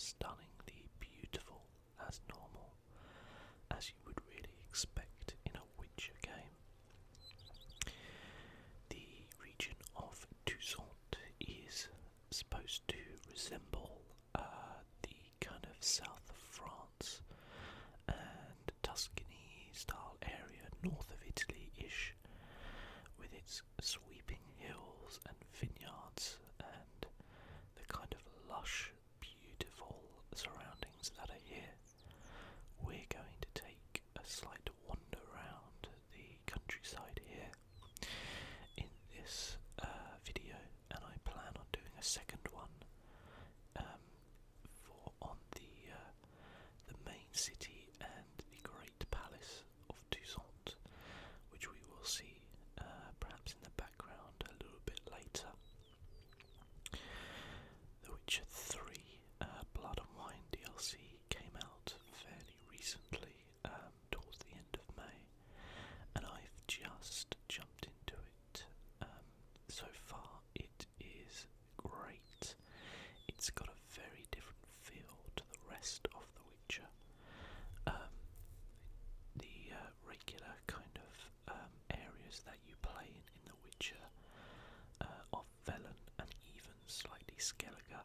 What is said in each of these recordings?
stunningly beautiful as normal, as you would really expect in a Witcher game. The region of Toussaint is supposed to resemble the kind of south of France and Tuscany style area north of Italy-ish, with its sweeping hills and vineyards and the kind of lush, beautiful surroundings that are here. We're going to take a slight wander around the countryside here in this video, and I plan on doing a second one for on the main city and the great palace of Toussaint, which we will see perhaps in the background a little bit later. The Witcher 3 Blood and Wine DLC came out fairly recently, towards the end of May, and I've just jumped into it. So far it is great. It's got a very different feel to the rest of The Witcher. The regular kind of areas that you play in The Witcher of Velen and even slightly Skellige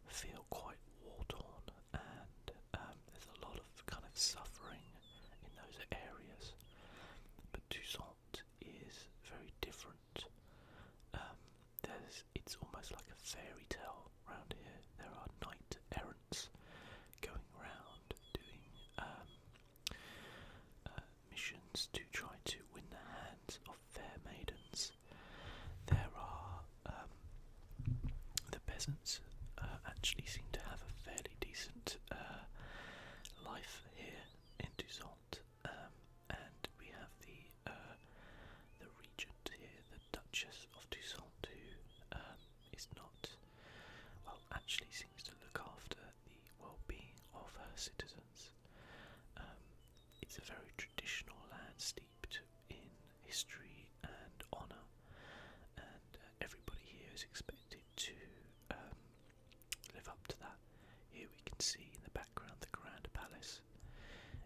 feel quite war-torn, and there's a lot of kind of suffering in those areas. But Toussaint is very different. It's almost like a fairy tale around here. There are knight errants going around doing missions to try to win the hands of fair maidens. There are the peasants actually seem to have a fairly decent life here in Toussaint, and we have the regent here, the Duchess of Toussaint, who is not, well, actually seems to look after the well-being of her citizens. It's a very traditional land steeped in history and honour, and everybody here is expected to live up to that. Here we can see in the background the Grand Palace.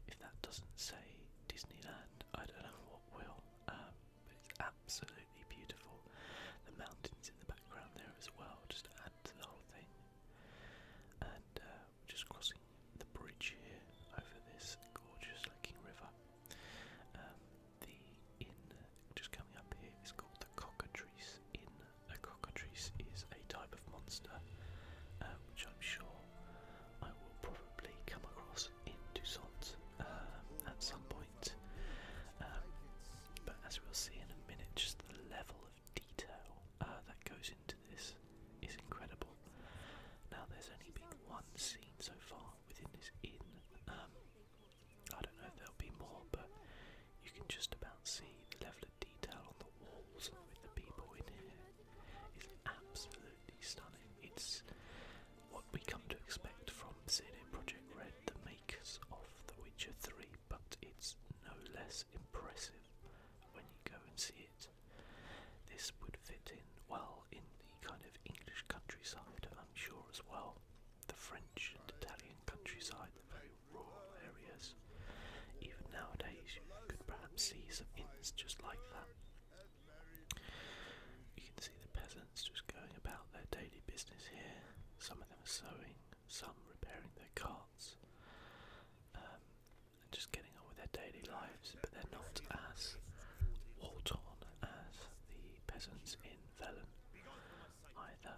If that doesn't say Disneyland, I don't know what will, but it's absolutely beautiful. The mountains in the background there as well just add to the whole thing. And we're just crossing the bridge here over this gorgeous looking river. The inn just coming up here is called the Cockatrice Inn. A cockatrice is a type of monster, which I'm sure I will probably come across in Toussaint at some point. But as we'll see in a minute, just the level of detail that goes into this is incredible. Now, there's only been one scene so far within this inn. I don't know if there'll be more, but you can just about see the level of detail on the walls with the people in here. It's absolutely stunning. It's what we come to expect from CD Projekt Red, the makers of The Witcher 3, but it's no less impressive when you go and see it. This would fit in well in the kind of English countryside, I'm sure, as well. The French and Italian countryside, the very rural areas. Even nowadays, you could perhaps see some inns just like that. You can see the peasants just going about their daily business here. Some of them are sewing, some repairing their carts, and just getting on with their daily lives, but they're not as war-torn as the peasants in Velen either.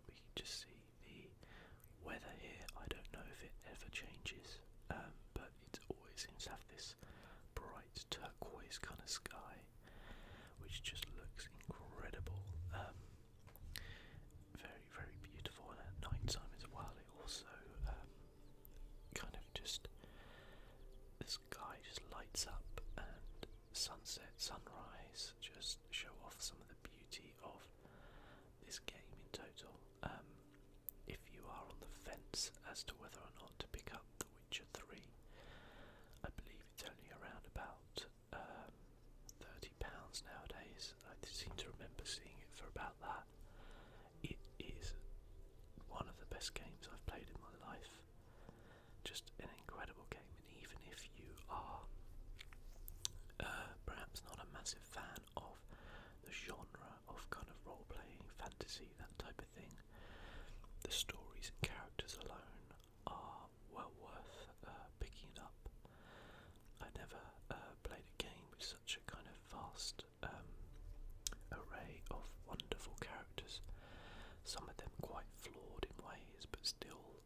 We can just see the weather here. I don't know if it ever changes, but it always seems to have this bright turquoise kind of sky, which just looks incredible. Very, very beautiful, and at night time as well, it also kind of just, the sky just lights up, and sunset, sunrise just show off some of the beauty of this game in total. If you are on the fence as to whether or not to pick up The Witcher 3, I believe it's only around about £30 nowadays. I seem to remember seeing it for about that. It is one of the best games just an incredible game, and even if you are perhaps not a massive fan of the genre of kind of role-playing, fantasy, that type of thing, the stories and characters alone are well worth picking it up. I never played a game with such a kind of vast array of wonderful characters, some of them quite flawed in ways, but still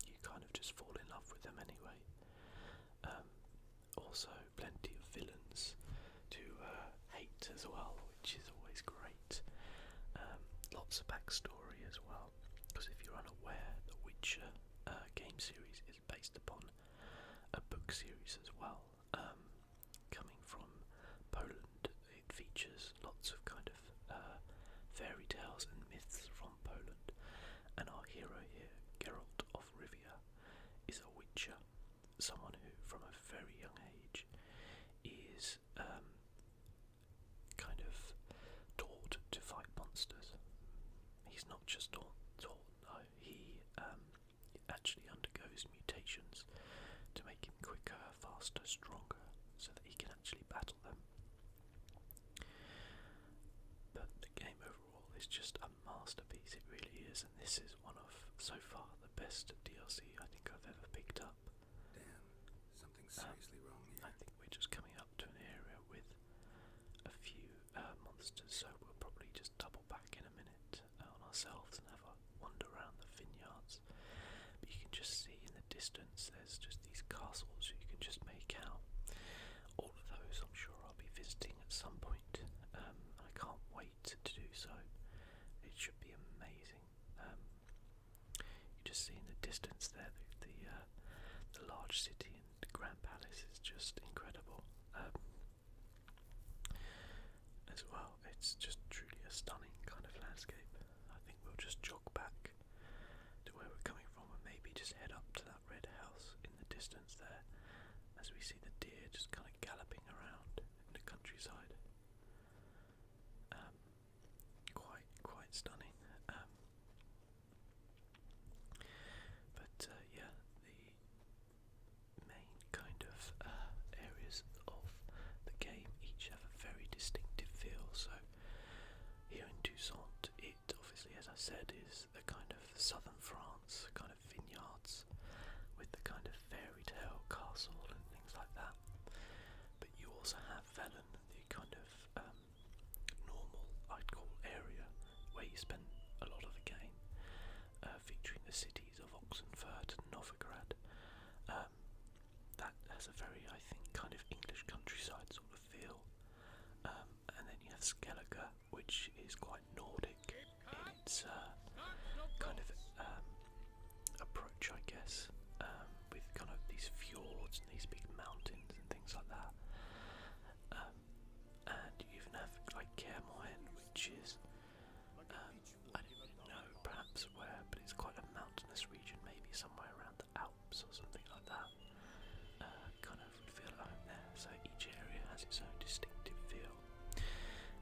you kind of just fall in love with them anyway. Also plenty of villains to hate as well, which is always great. Lots of backstory as well, because if you're unaware, the Witcher game series is based upon a book series as well. Coming from Poland, it features lots of kind of fairy tales and myths from Poland, and our hero here, Geralt of Rivia, is a witcher, someone who from a very young age is kind of taught to fight monsters. He's not just taught, no, he actually undergoes mutations to make him quicker, faster, stronger, so that he can actually battle them. But the game overall is just a masterpiece, it really is, and this is one of, so far, the best DLC I think I've ever picked up. Damn, something's seriously wrong here. I think we're just coming up to an area with a few monsters, so we'll probably just double back in a minute on ourselves and have a wander around the vineyards. But you can just see in the distance there's just these castles you can just make out. All of those I'm sure I'll be visiting at some point. I can't wait to do so. It should be amazing. You just see in the distance there the large city and the Grand Palace is just incredible. As well, it's just truly a stunning kind of landscape. I think we'll just jog back to where we're coming from and maybe just head up to that red house in the distance there, as we see the deer just kind of galloping around in the countryside. Quite stunning. But yeah, the main kind of areas of the game each have a very distinctive feel. So here in Toussaint, it obviously, as I said, is the kind of southern France, kind of vineyards with the kind of fairy tale castle and things like that. But you also have Velen, the kind of normal, I'd call, area where you spend a lot of the game, featuring the cities of Oxenfurt and Novigrad. That has a very, I think, kind of English countryside sort of feel. And then you have Skellige, which is quite Nordic in its kind of approach, I guess, with kind of these fjords and these big mountains and things like that. And you even have like Kermoen, which is I don't know perhaps where, but it's quite a mountainous region, maybe somewhere around the Alps or something like that. Kind of would feel at home there. So each area has its own distinctive feel.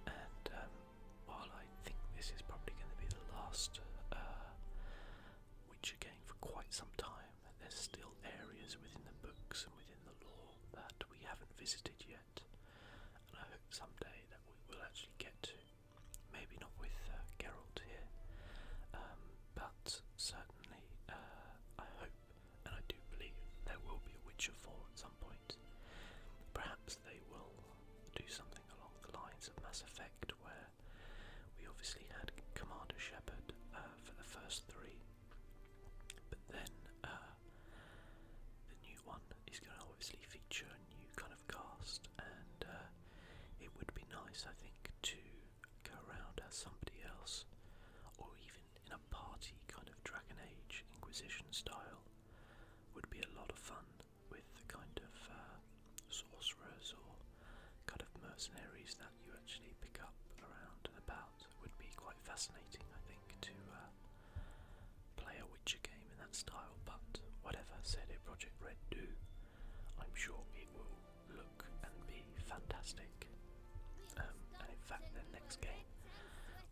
And while I think this is probably going to be the last Witcher game for quite some time, there's still areas within the books and within the lore that we haven't visited yet. And I hope someday that we will actually get to. Maybe not with Geralt here, but certainly I hope and I do believe there will be a Witcher 4 at some point. Perhaps they will do something along the lines of Mass Effect, where we obviously had Commander Shepard for the first 3, but then the new one is going to obviously feature a new kind of cast, and it would be nice, I think, to go around as somebody else, or even in a party kind of Dragon Age Inquisition style. Would be a lot of fun with the kind of sorcerers or kind of mercenaries that you actually pick up around and about. Would be quite fascinating, I think, to play a Witcher game in that style. But whatever CD Projekt Red do, I'm sure it will look and be fantastic. And in fact, their next game,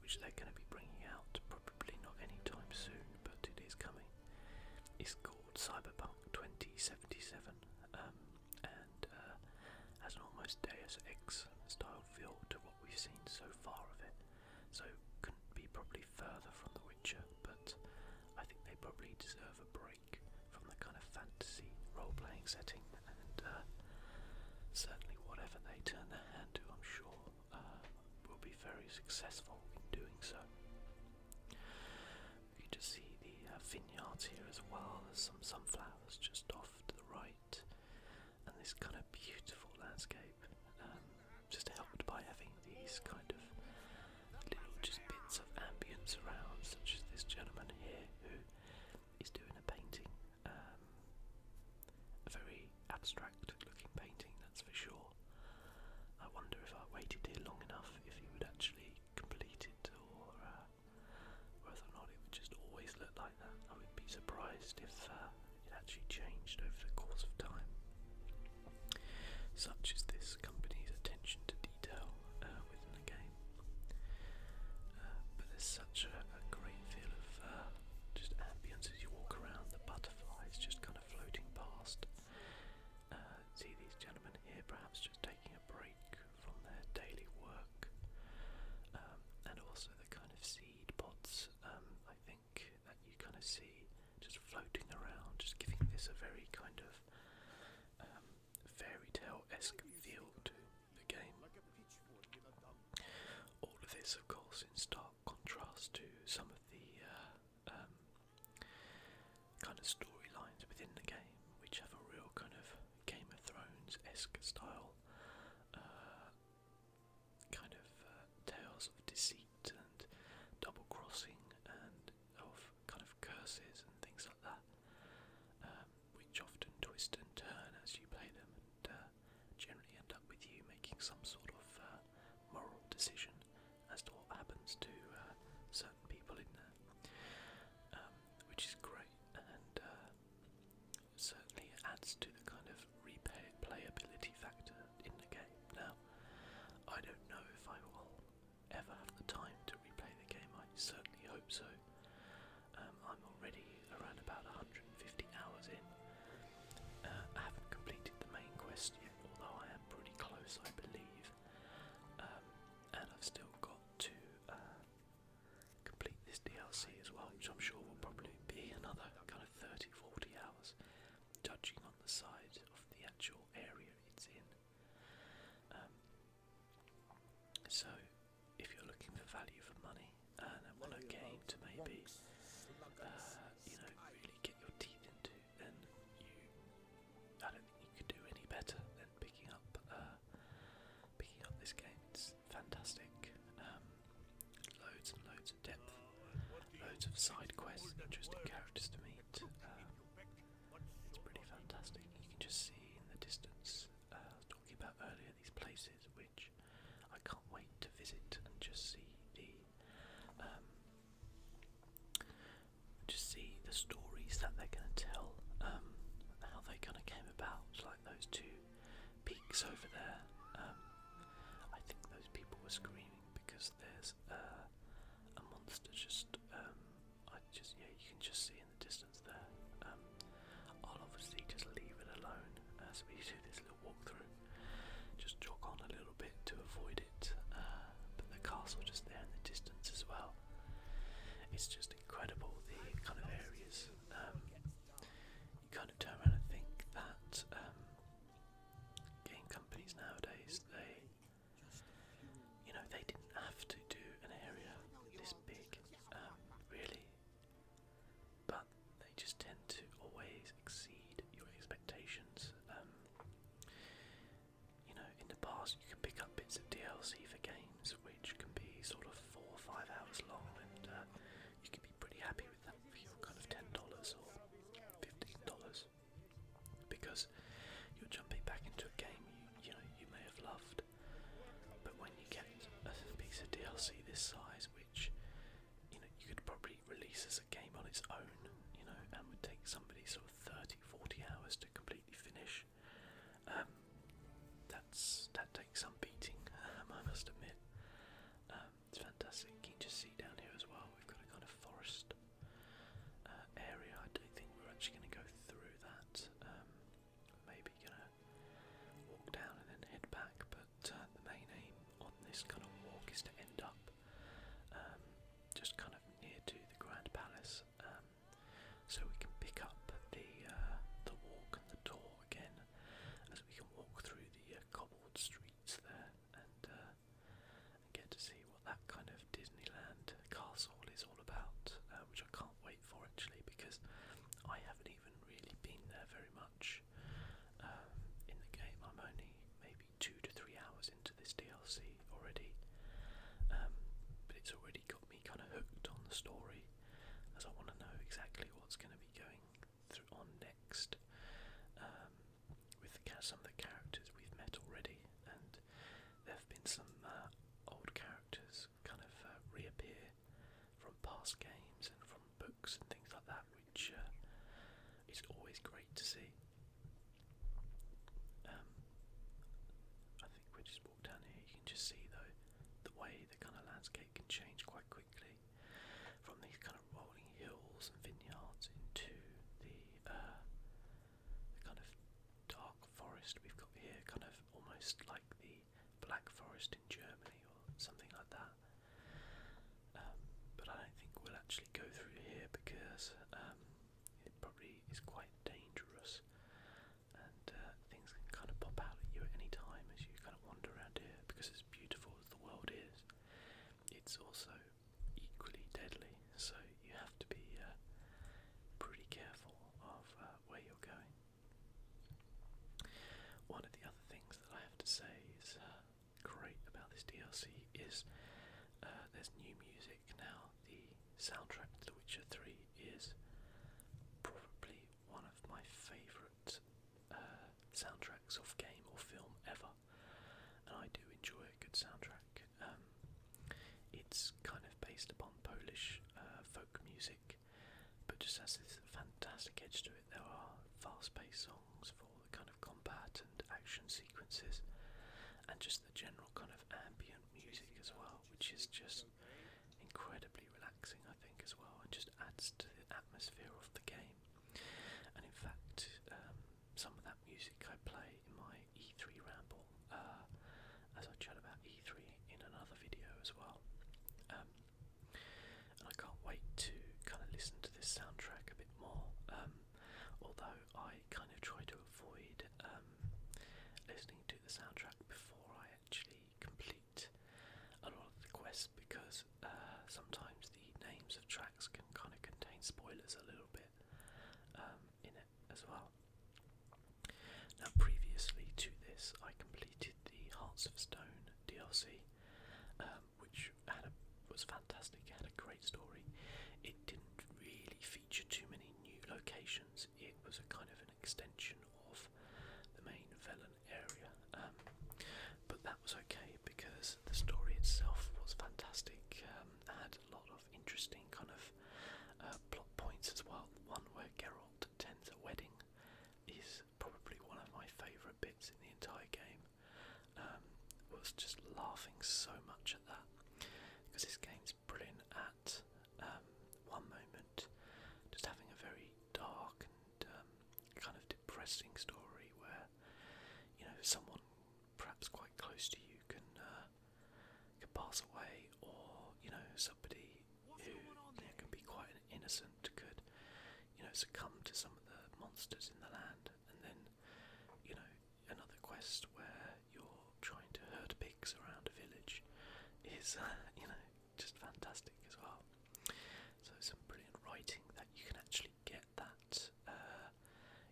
which they're going to be bringing out probably not anytime soon, but it is coming, is called Cyberpunk 2077. Deus Ex style feel to what we've seen so far of it. So couldn't be probably further from The Witcher, but I think they probably deserve a break from the kind of fantasy role-playing setting, and certainly whatever they turn their hand to, I'm sure will be very successful in doing so. You can just see the vineyards here as well. There's some sunflowers just off to the right, and this kind of beautiful landscape, just helped by having these kind of little just bits of ambience around, such as this gentleman here who is doing a painting, a very abstract looking painting, that's for sure. I wonder if I waited here long enough if he would actually complete it, or whether or not it would just always look like that. I would be surprised if it actually changed over the course of time. Such is this company's attention to detail within the game. But there's such a great feel of just ambience as you walk around. The butterflies just kind of floating past. See these gentlemen here perhaps just taking a break from their daily work, and also the kind of seed pods, I think, that you kind of see just floating around, just giving this a very kind of fairytale-esque feel to the game. All of this, of course, in stark contrast to some of the kind of storylines within the game, which have a real kind of Game of Thrones-esque style, kind of tales of deceit and double-crossing and of kind of curses and things like that, which often twist and turn as you play them, and generally end up with you making some sort of moral decision as to what happens to certain people in there, which is great, and certainly adds to the kind of replayability factor in the game. Now, I don't know if I will ever have the time to replay the game. I certainly hope so. I'm already around about 150 hours in. I haven't completed the main quest yet, although I am pretty close, I believe. And I've still got to complete this DLC as well, which I'm sure will probably be another kind of 30-40 hours, judging on the size of the actual area it's in. So, if you're looking for value for money and want a game to maybe, really get your teeth into, then I don't think you could do any better than picking up this game. It's fantastic. Loads and loads of depth, loads of side quests, interesting characters to meet. It's pretty fantastic. You can just see in the distance, I was talking about earlier, these places which I can't wait to visit and just see the stories that they're going to tell, how they kind of came about, like those two peaks over there. I think those people were screaming because there's a monster just, you can just see in the distance there. I'll obviously just leave it alone as we do this little walkthrough. Just jog on a little bit to avoid it, but the castle just there in the distance as well. It's just incredible, the kind of areas. You kind of turn around and think that game companies nowadays, they didn't have to do an area this big, really, but they just tend to always exceed your expectations. In the past you can pick up bits of DLC for games which can be sort of 4 or 5 hours long, and you can be pretty happy with that for your kind of $10 or $15, because you're jumping back into a game you may have loved. But when you get a piece of DLC this size, which you could probably release as a game on its own, and would take somebody sort of 30-40 hours to completely finish, that takes some beating, I must admit. It's fantastic. You can just see down here as well, we've got a kind of forest area. I don't think we're actually going to go through that. Maybe going to walk down and then head back, but this kind of walk is to end up just kind of near to the Grand Palace, so we can pick up the walk and the tour again, as we can walk through the cobbled streets there and get to see what that kind of Disneyland castle is all about, which I can't wait for actually, because I haven't even really been there very much in the game. I'm only maybe 2 to 3 hours into this DLC already, but it's already got me kind of hooked on the story, as I want to know exactly what's going to be going on next with some of the characters we've met already, and there have been some old characters kind of reappear from past games and from books and things like that, which is always great to see. I think we just walk down here. You can just see though the way the kind of landscape can change quite quickly from these kind of rolling hills and vineyards into the kind of dark forest we've got here, kind of almost like the Black Forest in Germany or something like that. But I don't think we'll actually go through here because it probably is quite dangerous, and things can kind of pop out at you at any time as you kind of wander around here. Because as beautiful as the world is, it's also equally deadly, so you have to be pretty careful of where you're going. One of the other things that I have to say is great about this DLC is there's new music now. The soundtrack to The Witcher 3 is probably one of my favourite soundtracks of game or film ever, and I do enjoy a good soundtrack. It's kind of based upon Polish folk music, but just has this fantastic edge to it. There are fast-paced songs for the kind of combat and action sequences, and just the general kind of ambient music as well, which is just incredibly relaxing, I think, as well, and just adds to the atmosphere of the game. And in fact, some of that music I play in my E3 ramble, as I chat about E3 in another video as well. And I can't wait to kind of listen to this soundtrack a bit more, although I kind of try to avoid listening to the soundtrack before I actually complete a lot of the quests, because sometimes the names of tracks can kind of contain spoilers a little bit in it as well. Now, previously to this, I completed the Hearts of Stone DLC, which was fantastic. It had a great story. It didn't really feature too many new locations. It was a kind of an extension of the main Velen area, but that was okay because the story itself was fantastic. Had a lot of interesting kind of plot points as well. One where Geralt attends a wedding is probably one of my favourite bits in the entire game. Was just laughing so much at that, because this game's brilliant at one moment just having a very dark and kind of depressing story where, you know, someone perhaps quite close to you can pass away, or, you know, somebody who, you know, can be quite innocent could, you know, succumb to some of the monsters in the land. And then, you know, another quest where you're trying to herd pigs around a village is, you know, just fantastic as well. So some brilliant writing that you can actually get that,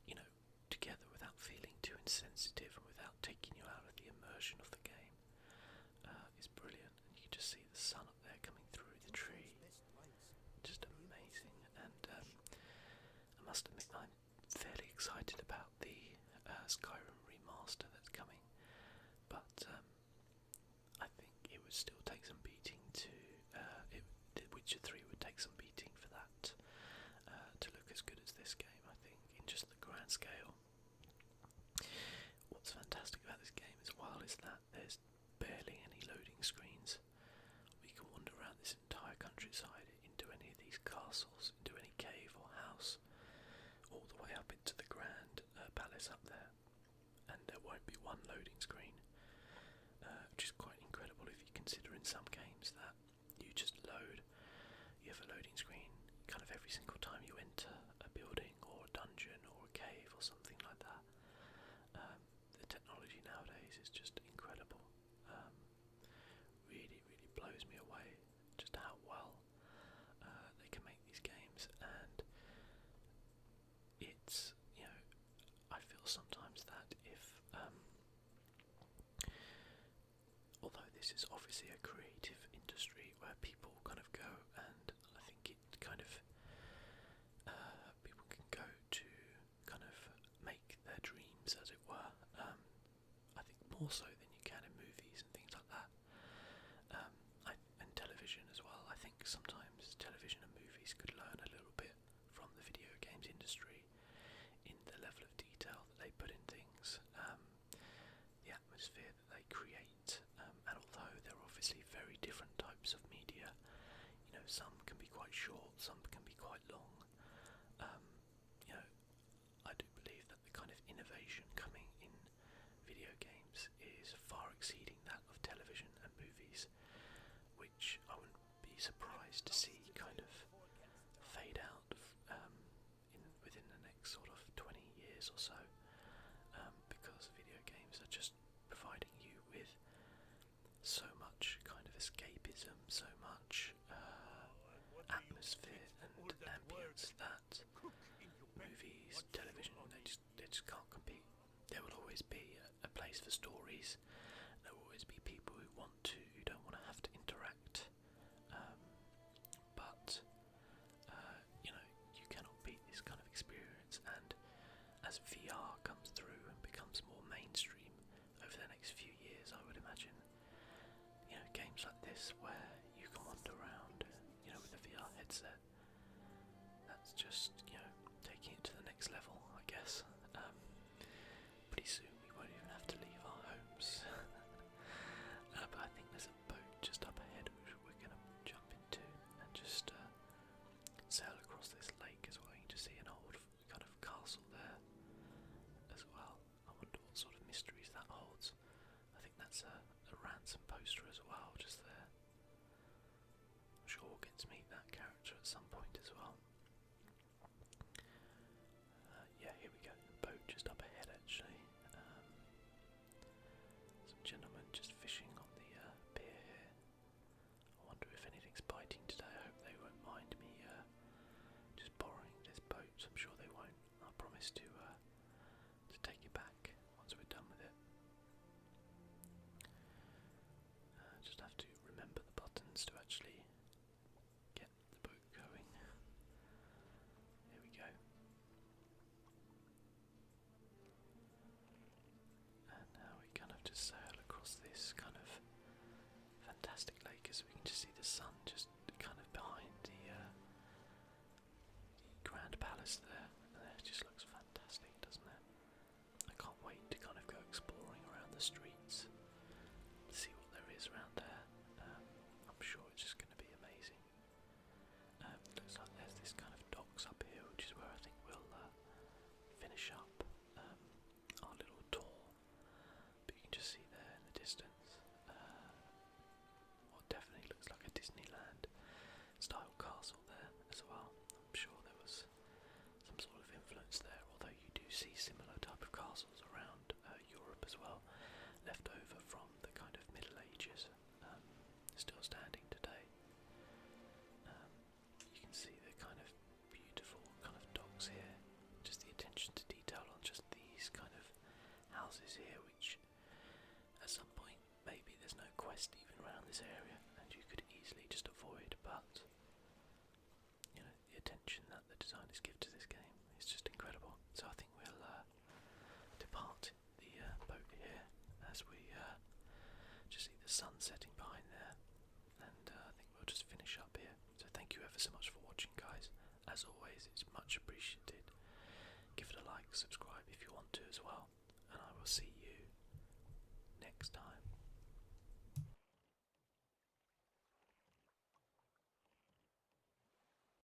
you know, together without feeling too insensitive and without taking you out of the immersion of the game, is brilliant. And you can just see the sun up there coming through the tree, just amazing. And I must admit, I'm fairly excited about the Skyrim remaster that's coming, but I think it would still take some beating to The Witcher 3 would take some beating for that to look as good as this game, I think, in just the grand scale. What's fantastic about this game as well is that there's barely any loading screens. We can wander around this entire countryside, into any of these castles, into any cave or house, all the way up into the grand palace up there, and there won't be one loading screen, which is quite incredible if you every single time you enter a building or a dungeon or a cave or something like that. The technology nowadays is just incredible. Really, really blows me away just how well they can make these games, and it's, I feel sometimes that if, although this is obviously a creative industry where people kind of go, and I think it kind of, people can go to kind of make their dreams, as it were. I think more so than you can in movies and things like that. And television as well. I think sometimes television and movies could learn a little bit from the video games industry in the level of detail that they put in things, the atmosphere that they create, and although there are obviously very different types of media, some can be quite short, some can be quite long. I do believe that the kind of innovation coming in video games is far exceeding that of television and movies, which I wouldn't be surprised to see kind of fade out within the next sort of 20 years or so, because video games are just providing you with so much kind of escapism, so much atmosphere and ambience that movies, television, they just can't compete. There will always be a place for stories. There will always be people who don't want to have to interact. But you cannot beat this kind of experience. And as VR comes through and becomes more mainstream over the next few years, I would imagine, games like this where you can wander around, with a VR headset. That's just, taking it to the next level, I guess. Pretty soon we won't even have to leave our homes. But I think there's a boat just up ahead which we're going to jump into and just sail across this lake as well. You can just see an old kind of castle there as well. I wonder what sort of mysteries that holds. I think that's a ransom poster as well, just there. I'm sure we'll get to meet that character at some point as well. Yeah, here we go. The boat just up ahead, actually. Some gentlemen just fishing on the pier here. I wonder if anything's biting today. I hope they won't mind me just borrowing this boat. I'm sure they won't. I promise to take it back once we're done with it. Just have to remember the buttons to actually get the boat going. Here we go. And now we kind of just sail across this kind of fantastic lake, as we can just see the sun just kind of behind the Grand Palace there. And it just looks fantastic, doesn't it? I can't wait to kind of go exploring around the streets, see what there is around there. I'm sure it's just going to be amazing. Looks like there's this kind of docks up here, which is where I think we'll finish up our little tour. But you can just see there in the distance what definitely looks like a Disneyland style castle there as well. I'm sure there was some sort of influence there, although you do see similar type of castles around Europe as well, left over from the kind of Middle Ages, still standing today. You can see the kind of beautiful kind of docks here, just the attention to detail on just these kind of houses here, which at some point maybe there's no quest even around this area and you could easily just avoid, but the attention that the designers give to this game is just incredible. So I think we'll depart the boat here as we just see the sun setting behind there, and I think we'll just finish up here. So thank you ever so much for watching, guys. As always, it's much appreciated. Give it a like, subscribe if you want to as well, and I will see